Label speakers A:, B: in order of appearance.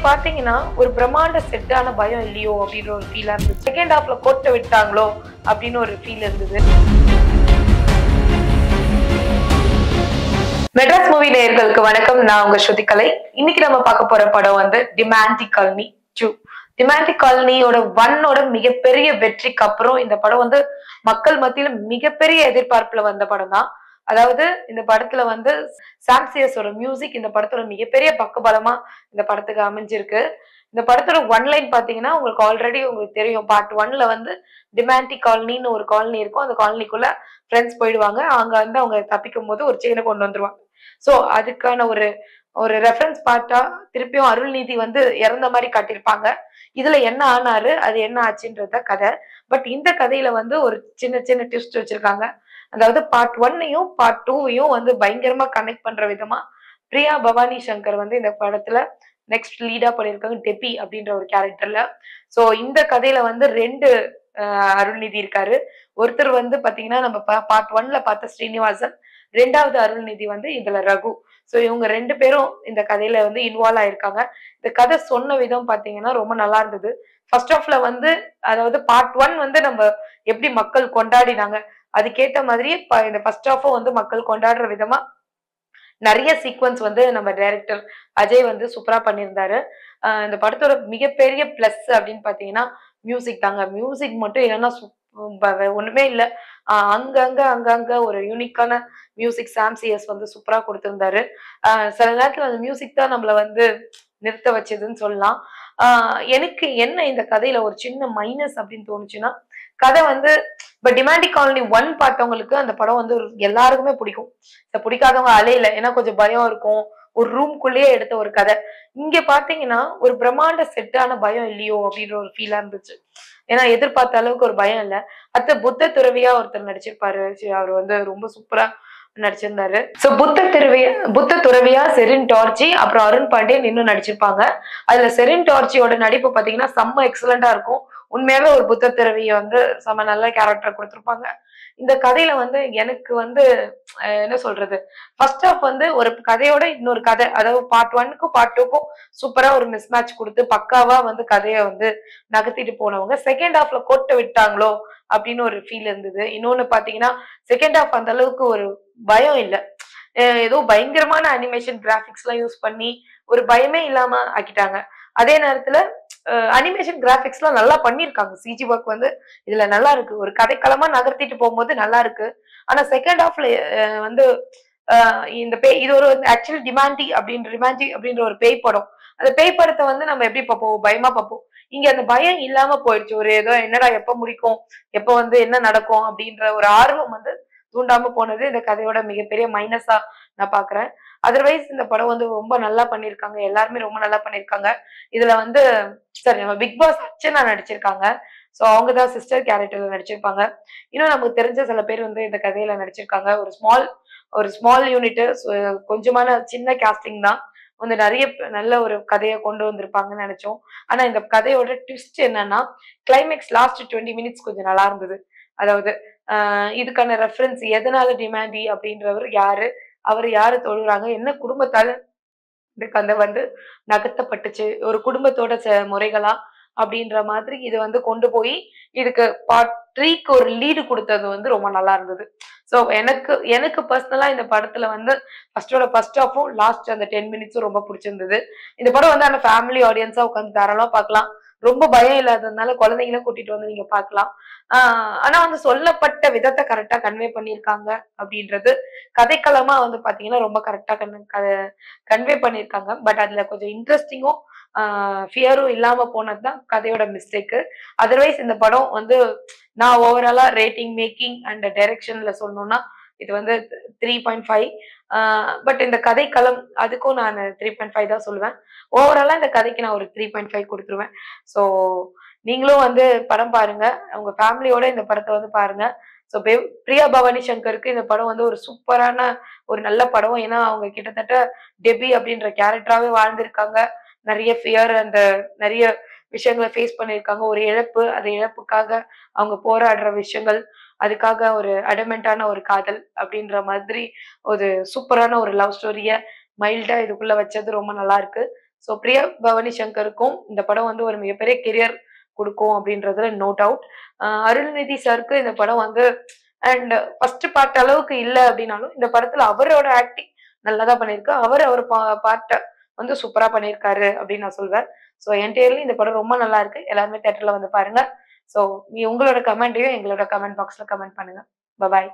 A: பாத்தீங்கன்னா ஒரு பிரம்மாண்ட செட்டான பயம் இல்லையோ அப்படின்ற ஒரு ஃபீலா இருந்துச்சு. செகண்ட் ஹாஃப்ல கோட்டை விட்டாங்களோ அப்படின்னு ஒரு ஃபீல் இருந்தது. மெட்ராஸ் மூவி நேயர்களுக்கு வணக்கம். நான் உங்க ஸ்ருதிகலை. இன்னைக்கு நம்ம பார்க்க போற படம் வந்து டிமாண்டி காலனி 2. டிமாண்டி காலனியோட 1ஓட மிகப்பெரிய வெற்றிக்கு அப்புறம் இந்த படம் வந்து மக்கள் மத்தியில மிகப்பெரிய எதிர்பார்ப்புல வந்த படம் தான். அதாவது இந்த படத்துல வந்து சாம்சியஸோட மியூசிக் இந்த படத்தோட மிகப்பெரிய பக்கபலமா இந்த படத்துக்கு அமைஞ்சிருக்கு. இந்த படத்தோட ஒன் லைன் பாத்தீங்கன்னா உங்களுக்கு ஆல்ரெடி உங்களுக்கு தெரியும். பார்ட் 1ல வந்து டிமாண்டி காலனின்னு ஒரு காலனி இருக்கும். அந்த காலனிக்குள்ள ஃப்ரெண்ட்ஸ் போயிடுவாங்க. அங்க வந்து அவங்க தப்பிக்கும் போது ஒரு செயினை கொண்டு வந்துருவாங்க. சோ அதுக்கான ஒரு ஒரு ரெஃபரன்ஸ் பார்ட்டா திருப்பியும் அருள்நீதி வந்து இறந்த மாதிரி காட்டியிருப்பாங்க. இதுல என்ன ஆனாரு, அது என்ன ஆச்சுன்றத கதை. பட் இந்த கதையில வந்து ஒரு சின்ன சின்ன ட்விஸ்ட் வச்சிருக்காங்க. அதாவது பார்ட் 1யும் பார்ட் 2யும் வந்து பயங்கரமா கனெக்ட் பண்ற விதமா பிரியா பவானி சங்கர் வந்து இந்த படத்துல நெக்ஸ்ட் லீடா பண்ணியிருக்காங்க டெபி அப்படின்ற ஒரு கேரக்டர்ல. சோ இந்த கதையில வந்து 2 அருள்நிதி இருக்காரு. ஒருத்தர் வந்து பாத்தீங்கன்னா நம்ம பார்ட் 1ல பார்த்த ஸ்ரீனிவாசன், 2வது அருள்நிதி வந்து இதுல ரகு. சோ இவங்க 2 பேரும் இந்த கதையில வந்து இன்வால்வ் ஆயிருக்காங்க. இந்த கதை சொன்ன விதம் பாத்தீங்கன்னா ரொம்ப நல்லா இருந்தது. ஃபர்ஸ்ட் ஆஃப்ல வந்து அதாவது பார்ட் 1 வந்து நம்ம எப்படி மக்கள் கொண்டாடினாங்க அதுக்கேத்த மாதிரி இந்த ஃபர்ஸ்ட் ஆஃபும் வந்து மக்கள் கொண்டாடுற விதமா நிறைய சீக்வன்ஸ் வந்து நம்ம டைரக்டர் அஜய் வந்து சூப்பரா பண்ணியிருந்தாரு. இந்த படத்தோட மிகப்பெரிய பிளஸ் அப்படின்னு பாத்தீங்கன்னா மியூசிக் தாங்க. மியூசிக் மட்டும் இல்லைன்னா ஒண்ணுமே இல்ல. அங்கங்க ஒரு யூனிக்கான மியூசிக் சாம்சியஸ் வந்து சூப்பரா கொடுத்திருந்தாரு. சில நேரத்துல அந்த மியூசிக் தான் நம்மள வந்து நிறுத்த வச்சதுன்னு சொல்லலாம். எனக்கு என்ன இந்த கதையில ஒரு சின்ன மைனஸ் அப்படின்னு தோணுச்சுன்னா கதை வந்து இப்ப டிமாண்டி காலனி 1 பார்த்தவங்களுக்கு அந்த படம் வந்து எல்லாருக்குமே பிடிக்கும். பிடிக்காதவங்க அலையில. ஏன்னா கொஞ்சம் பயம் இருக்கும். ஒரு ரூம்குள்ளேயே எடுத்த ஒரு கதை. இங்க பாத்தீங்கன்னா ஒரு பிரம்மாண்ட செட்டான பயம் இல்லையோ அப்படின்ற ஒரு ஃபீலா இருந்துச்சு. ஏன்னா எதிர்பார்த்த அளவுக்கு ஒரு பயம் இல்ல. அடுத்த புத்த துறவியா ஒருத்தர் நடிச்சிருப்பாரு. அவர் வந்து ரொம்ப சூப்பரா நடிச்சிருந்தாரு. சோ புத்த துறவியா செரின் டார்ச்சி அப்புறம் அருண் பாண்டியன் இன்னும் நடிச்சிருப்பாங்க. அதுல செரின் டார்ச்சியோட நடிப்பு பாத்தீங்கன்னா செம்ம எக்ஸலண்டா இருக்கும். உண்மையாவே ஒரு புத்த துறவிய வந்து செம்ம நல்ல கேரக்டர் கொடுத்திருப்பாங்க. இந்த கதையில வந்து எனக்கு வந்து என்ன சொல்றது, ஃபர்ஸ்ட் ஹாஃப் வந்து ஒரு கதையோட இன்னொரு கதை, அதாவது பார்ட் 1க்கும் பார்ட் 2க்கும் சூப்பரா ஒரு மிஸ் மேட்ச் கொடுத்து பக்காவா வந்து கதையை வந்து நகர்த்திட்டு போனவங்க செகண்ட் ஹாஃப்ல கோட்டை விட்டாங்களோ அப்படின்னு ஒரு ஃபீல் இருந்தது. இன்னொன்னு பாத்தீங்கன்னா செகண்ட் ஹாஃப் அந்த அளவுக்கு ஒரு பயம் இல்ல. ஏதோ பயங்கரமான அனிமேஷன் கிராபிக்ஸ் எல்லாம் யூஸ் பண்ணி ஒரு பயமே இல்லாம ஆக்கிட்டாங்க. அதே நேரத்துல அனிமேஷன் கிராபிக்ஸ் எல்லாம் நல்லா பண்ணிருக்காங்க. சிஜி ஒர்க் வந்து இதுல நல்லா இருக்கு. ஒரு கதைக்களமா நகர்த்திட்டு போகும்போது நல்லா இருக்கு. ஆனா செகண்ட் ஹாஃப்ல வந்து இந்த பேய் இது ஒரு ஆக்சுவலி ரிமாண்டி அப்படின்ற ஒரு பேய் படம். அந்த பேய் படத்தை வந்து நம்ம எப்படி பார்ப்போம், பயமா பார்ப்போம். இங்க அந்த பயம் இல்லாம போயிடுச்சு. ஒரு ஏதோ என்னடா எப்ப முடிக்கும், எப்ப வந்து என்ன நடக்கும் அப்படின்ற ஒரு ஆர்வம் வந்து தூண்டாம போனது இந்த கதையோட மிகப்பெரிய மைனஸா நான் பாக்குறேன். அதர்வைஸ் இந்த படம் வந்து ரொம்ப நல்லா பண்ணிருக்காங்க. எல்லாருமே ரொம்ப நல்லா பண்ணிருக்காங்க. இதுல வந்து சரி நம்ம பிக் பாஸ் அர்ச்சனா நடிச்சிருக்காங்க. சோ அவங்கதான் சிஸ்டர் கேரக்டர்ல நடிச்சிருப்பாங்க. இன்னும் நமக்கு தெரிஞ்ச சில பேர் வந்து இந்த கதையில நடிச்சிருக்காங்க. ஒரு ஸ்மால் யூனிட், கொஞ்சமான சின்ன காஸ்டிங் தான். வந்து நிறைய நல்ல ஒரு கதையை கொண்டு வந்திருப்பாங்கன்னு நினைச்சோம். ஆனா இந்த கதையோட ட்விஸ்ட் என்னன்னா கிளைமேக்ஸ் லாஸ்ட் 20 மினிட்ஸ் கொஞ்சம் நல்லா இருந்தது. அதாவது இதுக்கான ரெஃபரன்ஸ் எதனால டிமாண்டி அப்படின்றவர் யாரு, அவர் யாரு தொழுறாங்க, என்ன குடும்பத்தால இந்த கதை வந்து நகர்த்தப்பட்டுச்சு, ஒரு குடும்பத்தோட முறைகளா அப்படின்ற மாதிரி இது வந்து கொண்டு போய் இதுக்கு பார்ட் 3க்கு ஒரு லீடு கொடுத்தது வந்து ரொம்ப நல்லா இருந்தது. சோ எனக்கு எனக்கு பர்சனலா இந்த படத்துல வந்து ஃபர்ஸ்ட் ஹாஃபும் லாஸ்ட் அந்த 10 மினிட்ஸும் ரொம்ப பிடிச்சிருந்தது. இந்த படம் வந்து அந்த ஃபேமிலி ஆடியன்ஸா உட்காந்து தாராளமா பார்க்கலாம். ரொம்ப பயம் இல்லாததுனால குழந்தைங்களும் கூட்டிட்டு வந்து நீங்க பார்க்கலாம். ஆனா வந்து சொல்லப்பட்ட விதத்தை கரெக்டா கன்வே பண்ணியிருக்காங்க அப்படின்றது கதைக்களமா வந்து பாத்தீங்கன்னா ரொம்ப கரெக்டா கன்வே பண்ணியிருக்காங்க. பட் அதுல கொஞ்சம் இன்ட்ரெஸ்டிங்கும் ஃபியரும் இல்லாம போனதுதான் கதையோட மிஸ்டேக்கு. அதர்வைஸ் இந்த படம் வந்து நான் ஓவராலா ரேட்டிங் மேக்கிங் அண்ட் டைரக்ஷன்ல சொல்லணும்னா இது வந்து 3.5. பட் இந்த கதைக்களம் அதுக்கும் நான் 3.5 தான் சொல்லுவேன். ஓவராலா இந்த கதைக்கு நான் ஒரு 3.5 கொடுத்துருவேன். ஸோ நீங்களும் வந்து படம் பாருங்க. உங்க ஃபேமிலியோட இந்த படத்தை வந்து பாருங்க. ஸோ பிரியா பவானி சங்கருக்கு இந்த படம் வந்து ஒரு சூப்பரான ஒரு நல்ல படம். ஏன்னா அவங்க கிட்டத்தட்ட டெபி அப்படின்ற கேரக்டராவே வாழ்ந்திருக்காங்க. நிறைய ஃபியர் அந்த நிறைய விஷயங்களை ஃபேஸ் பண்ணியிருக்காங்க. ஒரு இழப்பு, அந்த இழப்புக்காக அவங்க போராடுற விஷயங்கள், அதுக்காக ஒரு அடமெண்டான ஒரு காதல் அப்படின்ற மாதிரி ஒரு சூப்பரான ஒரு லவ் ஸ்டோரிய மைல்டா இதுக்குள்ள வச்சது ரொம்ப நல்லா இருக்கு. ஸோ பிரியா பவானி சங்கருக்கும் இந்த படம் வந்து ஒரு மிகப்பெரிய கெரியர் குடுக்கும் அப்படின்றதுல நோ டவுட். அருள்நிதி சாருக்கு இந்த படம் வந்து அண்ட் ஃபர்ஸ்ட் பார்ட் அளவுக்கு இல்ல அப்படின்னாலும், இந்த படத்துல அவரோட ஆக்டிங் நல்லா தான் பண்ணியிருக்கு. அவர் பார்ட்ட வந்து சூப்பரா பண்ணியிருக்காரு அப்படின்னு நான் சொல்வேன். ஸோ என்டையர்லி இந்த படம் ரொம்ப நல்லா இருக்கு. எல்லாருமே தியேட்டர்ல வந்து பாருங்க. ஸோ உங்களோட கமெண்ட்டையும் எங்களோட கமெண்ட் பாக்ஸ்ல கமெண்ட் பண்ணுங்க. பாய்.